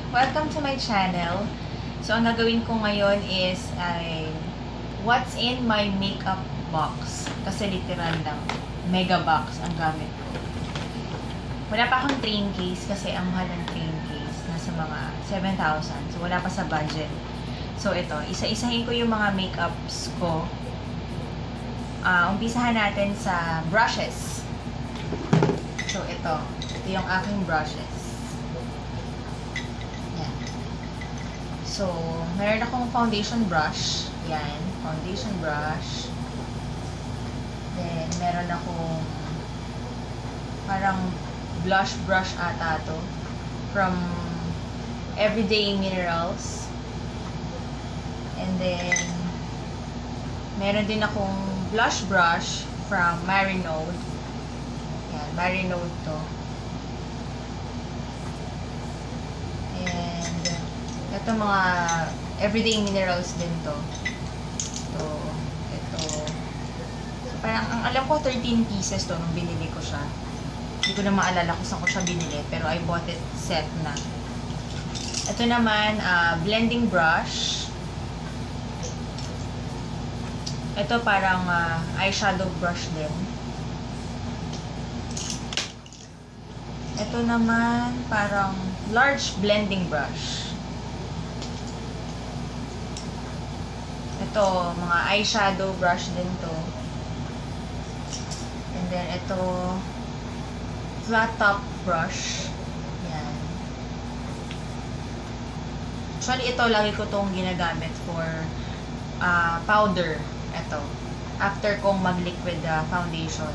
Welcome to my channel. So, ang gagawin ko ngayon is what's in my makeup box. Kasi literal lang, mega box ang gamit ko. Wala pa akong train case kasi ang mahal ng train case. Nasa mga 7,000. So, wala pa sa budget. So, ito. Isa-isahin ko yung mga makeups ko. Umpisahan natin sa brushes. So, ito. Ito yung aking brushes. Yan. So, meron akong foundation brush. Yan. Foundation brush. Then, meron akong parang blush brush ata to. From Everyday Minerals. And then, meron din akong blush brush from Marinode. Yan, Marinode to. And, ito mga Everyday Minerals din to. Ito. So, parang, ang alam ko, 13 pieces to nung binili ko siya. Hindi ko na maalala kung saan ko siya binili, pero I bought it set na. Ito naman, blending brush. Ito parang eyeshadow brush din. Ito naman parang large blending brush. Ito, mga eyeshadow brush din to. And then ito, flat top brush. Yan. Actually, ito lagi ko tong ginagamit for powder. Ito. After kong mag-liquid foundation,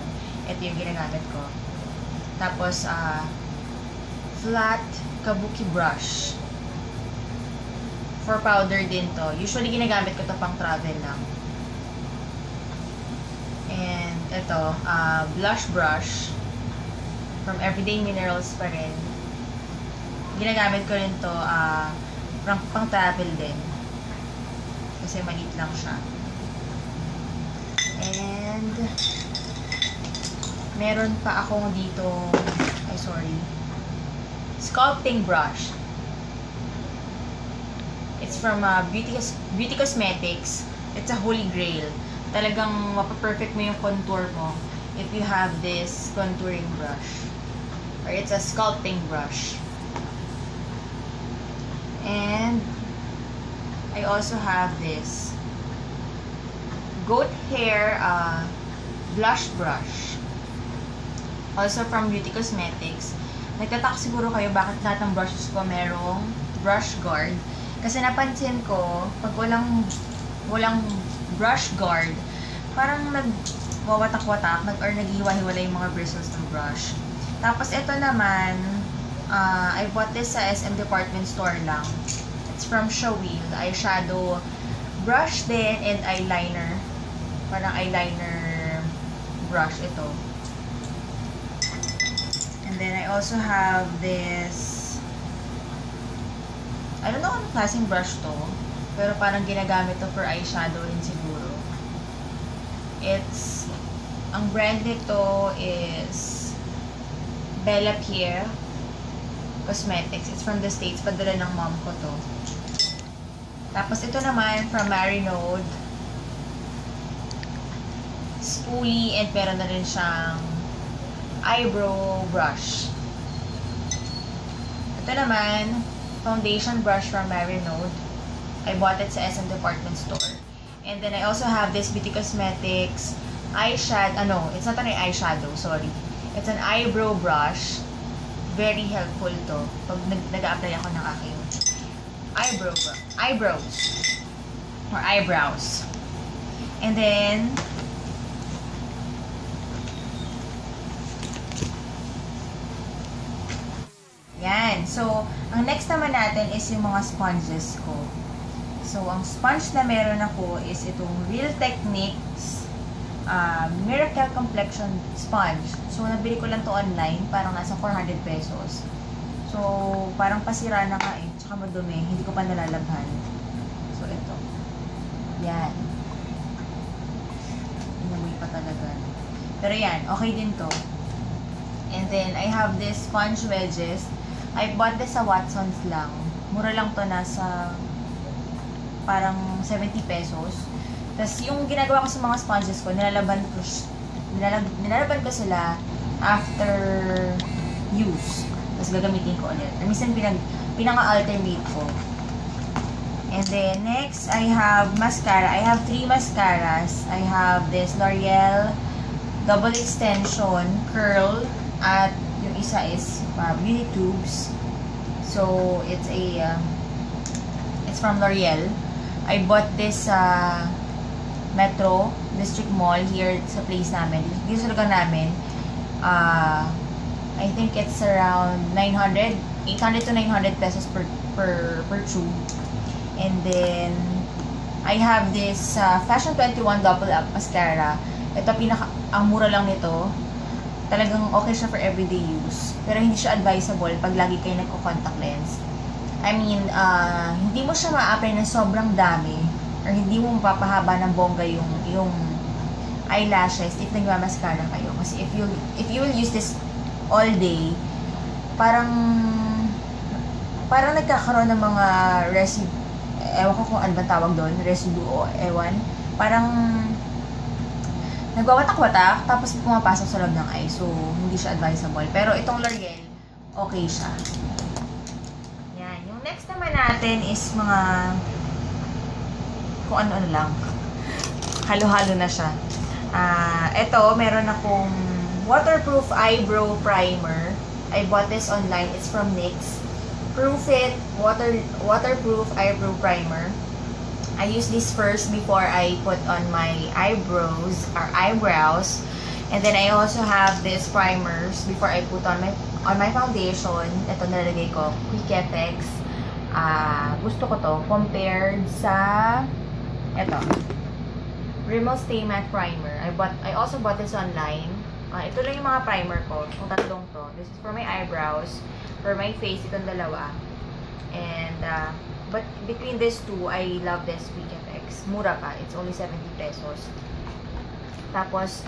ito yung ginagamit ko. Tapos, flat kabuki brush. For powder din to. Usually, ginagamit ko to pang travel lang. And, ito, blush brush. From Everyday Minerals pa rin. Ginagamit ko rin to, pang travel din. Kasi maliit lang siya. And, meron pa akong dito, sculpting brush. It's from Beauty Cosmetics. It's a holy grail. Talagang mapaperfect mo yung contour mo if you have this contouring brush. Or it's a sculpting brush. And, I also have this goat hair blush brush. Also from Beauty Cosmetics. Nagtatak siguro kayo bakit lahat ng brushes ko merong brush guard. Kasi napansin ko, pag walang brush guard, parang nagwawatak-watak, or naghiwa-hiwala yung mga bristles ng brush. Tapos ito naman, I bought this sa SM Department Store lang. It's from Showwheel. Eyeshadow brush din and eyeliner. Parang eyeliner brush ito. And then I also have this, I don't know anong klaseng brush to, pero parang ginagamit to for eyeshadow rin siguro. Ang brand nito is Bella Pierre Cosmetics. It's from the States. Padala ng mom ko to. Tapos ito naman from Marinode. Spoolie, and meron na rin siyang eyebrow brush. Ito naman, foundation brush from Marinode. I bought it sa SM Department Store. And then I also have this Beauty Cosmetics eyeshadow. It's not an eyeshadow, sorry. It's an eyebrow brush. Very helpful to pag nag-a-apply ako ng aking eyebrows. And then, yan. So, ang next naman natin is yung mga sponges ko. So, ang sponge na meron ako is itong Real Techniques Miracle Complexion Sponge. So, nabili ko lang to online. Parang nasa 400 pesos. So, parang pasira na nga eh. Tsaka madumi. Hindi ko pa nalalabhan. So, ito. Yan. Inamoy pa talaga. Pero yan. Okay din to. And then, I have this sponge wedges. I bought this sa Watson's lang. Mura lang to, nasa parang 70 pesos. Tapos yung ginagawa ko sa mga sponges ko, nilalaban ko sila after use. Tapos gagamitin ko ulit. Minsan pinaka-alternate ko. And then, next, I have mascara. I have 3 mascaras. I have this L'Oreal Double Extension Curl. At yung isa is Beauty Tubes. So, it's from L'Oreal. I bought this sa Metro District Mall here sa place namin. Dito sa lugar namin. I think it's around 800 to 900 pesos per tube. And then, I have this Fashion 21 Double Up Mascara. Ito, ang mura lang nito. Talagang okay siya for everyday use. Pero hindi siya advisable pag lagi kayo nagko-contact lens. I mean, hindi mo siya ma-apply na sobrang dami. Or hindi mo mapapahaba ng bongga yung eyelashes if nagmamaskara kayo. Kasi if you will use this all day, parang nagkakaroon ng mga residue. Ewan ko kung ano ba tawag doon, residue o ewan. Parang nagwawatak-watak, tapos pumapasok sa loob ng eye. So, hindi siya advisable. Pero itong L'Oreal, okay siya. Yan. Yung next naman natin is mga kung ano-ano lang. Halo-halo na siya. Ito, meron akong waterproof eyebrow primer. I bought this online. It's from NYX. Proof It Waterproof Eyebrow Primer. I use this first before I put on my eyebrows. And then I also have this primers before I put on my foundation. Ito nalagay ko, Quick FX. Gusto ko to compared sa ito, Rimmel Stay Matte Primer. I also bought this online. Ito lang yung mga primer ko. Kung tatlong to. This is for my eyebrows. For my face, itong dalawa. And, but between these two, I love this Quick FX. Mura pa. It's only 70 pesos. Tapos,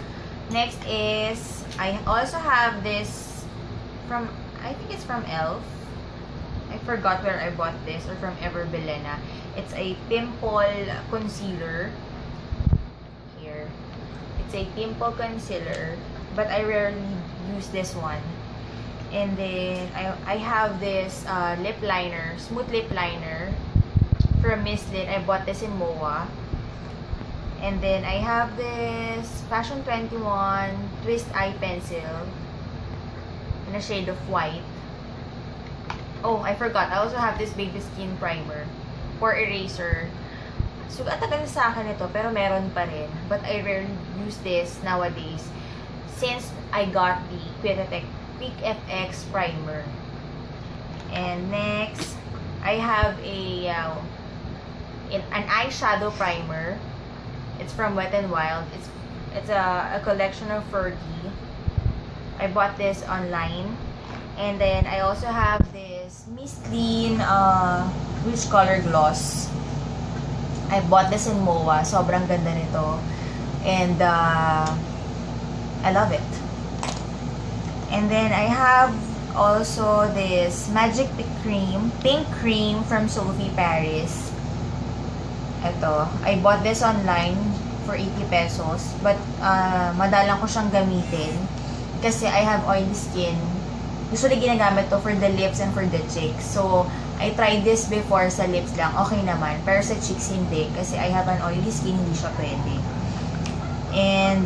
next is, I also have this from, I think it's from e.l.f. I forgot where I bought this, or from Ever Belena. It's a pimple concealer. Here. It's a pimple concealer. But I rarely use this one. And then, I have this lip liner, smooth lip liner from Miss Lynn. I bought this in MOA. And then, I have this Fashion 21 Twist Eye Pencil in a shade of white. Oh, I forgot. I also have this Baby Skin Primer for eraser. So, tagal sa akin ito, pero meron pa rin. But I rarely use this nowadays since I got the Quick FX primer. And next, I have an eyeshadow primer. It's from Wet n Wild. It's a collection of Fergie. I bought this online. And then I also have this Miss Lynn Rich Color Gloss. I bought this in MOA. Sobrang ganda nito. And I love it. And then I have also this Magic Pink Cream from Sophie Paris. Ito. I bought this online for 80 pesos. But madalang ko siyang gamitin. Kasi I have oily skin. Usually ginagamit to for the lips and for the cheeks. So, I tried this before sa lips lang. Okay naman. Pero sa cheeks hindi. Kasi I have an oily skin. Hindi siya pwede. And,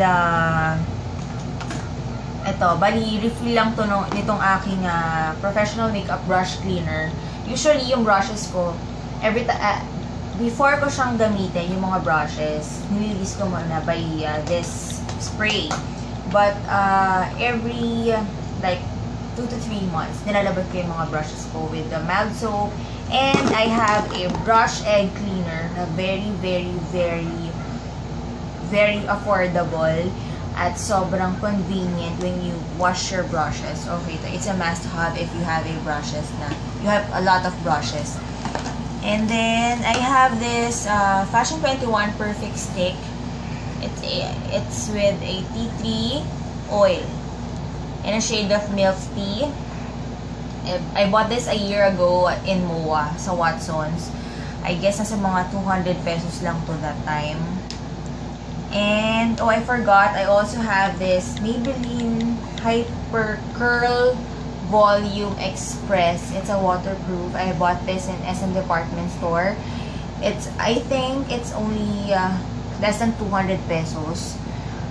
ito, bali, refill lang to nitong aking professional makeup brush cleaner. Usually, yung brushes ko, before ko siyang gamitin, yung mga brushes, nililis ko muna by this spray. But, every, like, 2 to 3 months, nilalabas ko yung mga brushes ko with the mild soap. And I have a brush egg cleaner na very, very, very, very affordable. At sobrang convenient when you wash your brushes. Okay, it's a must-have if you have you have a lot of brushes. And then I have this Fashion 21 Perfect Stick. It's with a tea tree oil in a shade of milk tea. I bought this a year ago in MOA sa Watsons. I guess nasa mga 200 pesos lang to that time. And, oh, I forgot, I also have this Maybelline Hyper Curl Volume Express. It's a waterproof. I bought this in SM Department Store. I think it's only less than 200 pesos.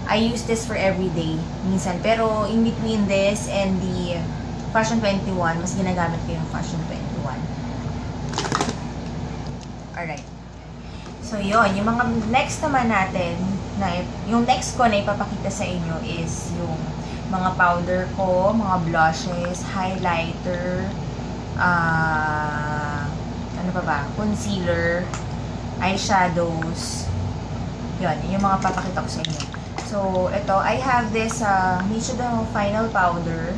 I use this for everyday, minsan. Pero, in between this and the Fashion 21, mas ginagamit ko yung Fashion 21. Alright. So, yun. Yung mga next naman natin, yung next ko na ipapakita sa inyo is yung mga powder ko, mga blushes, highlighter, ano pa ba? Concealer, eyeshadows. Yun. Yung mga papakita ko sa inyo. So, ito, I have this Nichido Final Powder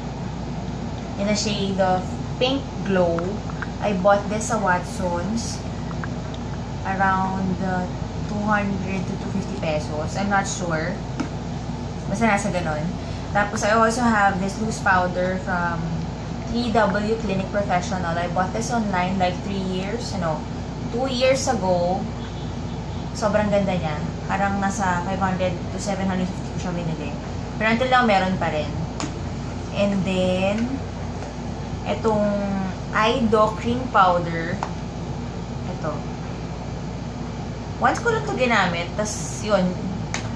in a shade of Pink Glow. I bought this sa Watsons. Around 200 to 250 pesos. I'm not sure. Basta nasa ganon. Tapos, I also have this loose powder from 3W Clinic Professional. I bought this online like 2 years ago. Sobrang ganda niya. Parang nasa 500 to 750 ko siya binili. Pero until now, meron pa rin. And then, itong Eyedot Cream Powder. Ito. Once ko lang ito ginamit, tas yun,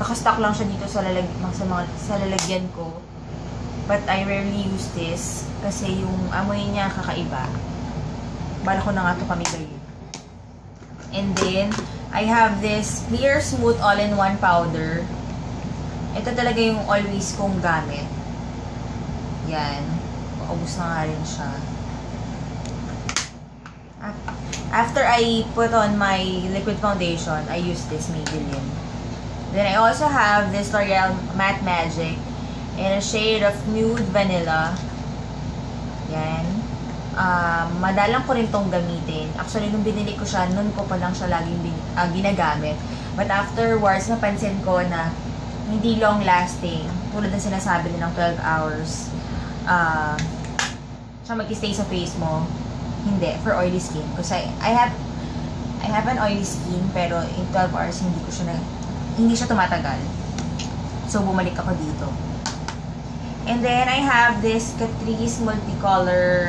nakastock lang siya dito sa lalagyan ko. But I rarely use this kasi yung amoy niya kakaiba. Bala ko na nga ito pamigayin. And then, I have this Clear Smooth All-in-One Powder. Ito talaga yung always kong gamit. Yan. Paubos na nga rin siya. After I put on my liquid foundation, I use this Maybelline. Then I also have this L'Oreal Matte Magic in a shade of Nude Vanilla. Yan. Madalang ko rin tong gamitin. Actually, nung binili ko siya, nun ko pa lang siya laging ginagamit. But afterwards, napansin ko na hindi long lasting. Tulad ng sinasabi nilang 12 hours. Siya mag-stay sa face mo. Hindi, for oily skin. Because I have an oily skin, pero in 12 hours, hindi siya tumatagal. So, bumalik ako dito. And then, I have this Catrice Multicolor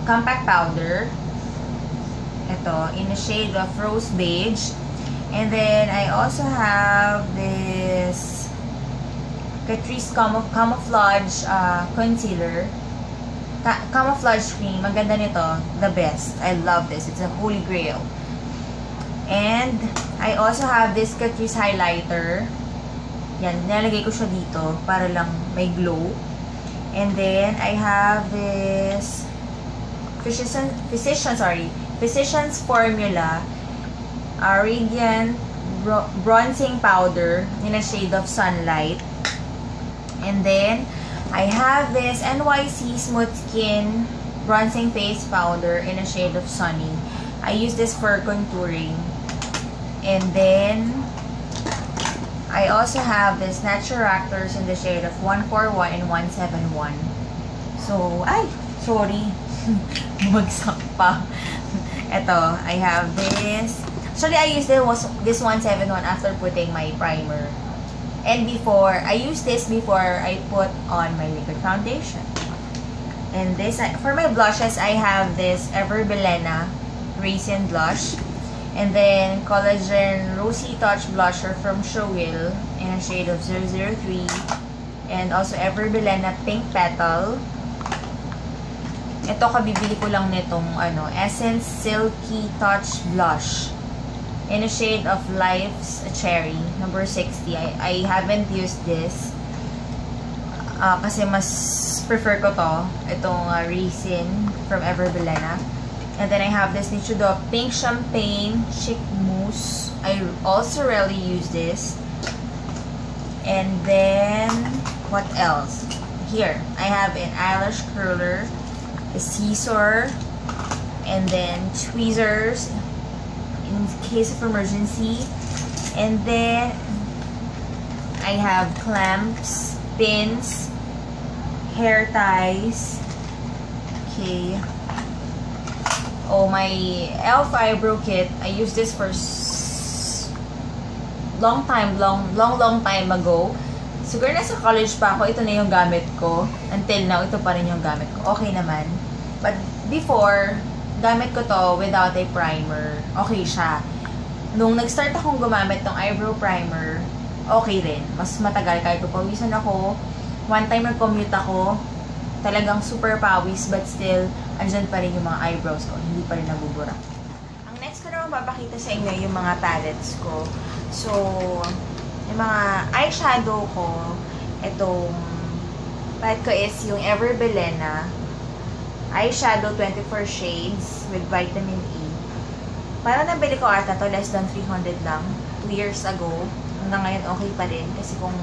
Compact Powder. Ito, in a shade of Rose Beige. And then, I also have this Catrice Camouflage Concealer. Camouflage Cream. Ang ganda nito. The best. I love this. It's a holy grail. And, I also have this Catrice Highlighter. Yan, nilalagay ko siya dito para lang may glow. And then, I have this Physicians Formula Radiant Bronzing Powder in a shade of Sunlight. And then, I have this NYC Smooth Skin Bronzing Face Powder in a shade of Sunny. I use this for contouring. And then, I also have this Naturactors in the shade of 141 and 171. So, sorry. Bumagsak pa. Ito, I have this. Actually, I used this 171 after putting my primer. And I used this before I put on my liquid foundation. And this, for my blushes, I have this Everbelena Raisin Blush. And then, Collagen Rosy Touch Blusher from Showil in a shade of 003. And also, Everbelena Pink Petal. Ito, kabibili ko lang nitong Essence Silky Touch Blush in a shade of Life's Cherry, number 60. I haven't used this kasi mas prefer ko to. Itong Raisin from Everbelena. And then I have this Nichido Pink Champagne Chic Mousse. I also rarely use this. And then, what else? Here, I have an eyelash curler, a scissor, and then tweezers in case of emergency. And then, I have clamps, pins, hair ties, Oh, my e.l.f. eyebrow kit. I used this for long time ago. Siguro nasa college pa ako, ito na yung gamit ko. Until now, ito pa rin yung gamit ko. Okay naman. But before, gamit ko to without a primer. Okay siya. Nung nag-start akong gumamit ng eyebrow primer, okay rin. Mas matagal kahit pawisan ako. One time nag-commute ako, talagang super pawis, but still, andyan pa rin yung mga eyebrows ko. Hindi pa rin nabubura. Ang next ko naman papakita sa inyo yung mga palettes ko. So, yung mga eyeshadow ko, itong palette ko is yung Ever Belena eyeshadow 24 shades with vitamin E. Parang nabili ko ata to, less than 300 lang. 2 years ago. Hanggang ngayon okay pa rin. Kasi kung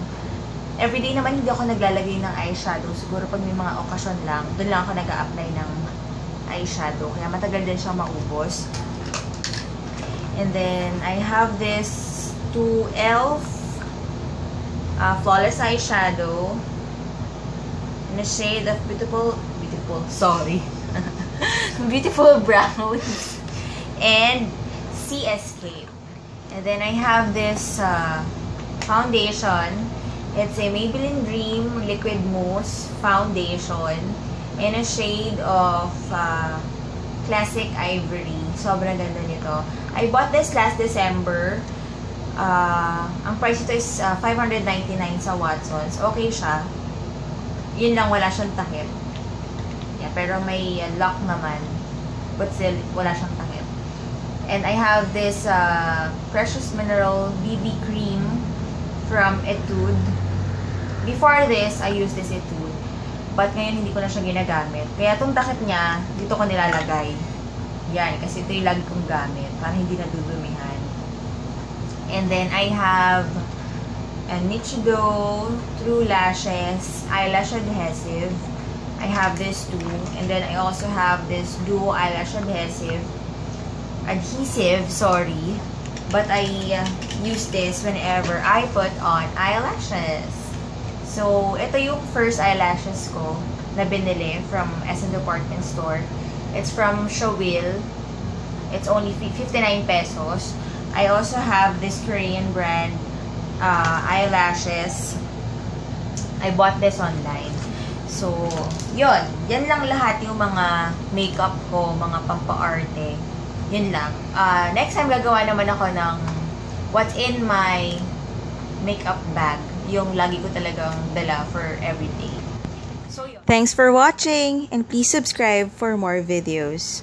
everyday naman hindi ako naglalagay ng eyeshadow, siguro pag may mga okasyon lang, doon lang ako nag-a-apply ng eyeshadow. Kaya matagal din siyang maubos. And then, I have this 2 e.l.f. Flawless eyeshadow in a shade of beautiful brown and Sea Escape. And then I have this foundation. It's a Maybelline Dream Liquid Mousse Foundation in a shade of Classic Ivory. Sobrang ganda nito. I bought this last December. Ang price ito is $599 sa Watsons. Okay siya. Yun lang, wala siyang takip. Yeah, pero may lock naman. But still, wala siyang takip. And I have this Precious Mineral BB Cream from Etude. Before this, I used this Etude. But ngayon, hindi ko na siya ginagamit. Kaya itong takip niya, dito ko nilalagay. Yan, kasi ito yung lagi kong gamit. Para hindi nadudumihan. And then, I have a Nichido True Lashes Eyelash Adhesive. I have this too. And then, I also have this Duo Eyelash Adhesive. But I use this whenever I put on eyelashes. So, ito yung first eyelashes ko na binili from SM Department Store. It's from Showil. It's only 59 pesos. I also have this Korean brand eyelashes. I bought this online. So, yun. Yan lang lahat yung mga makeup ko, mga pampa-arte. Yun lang. Next time, gagawa naman ako ng what's in my makeup bag. Yung lagi ko talagang dala for everyday. So, yun. Thanks for watching and please subscribe for more videos.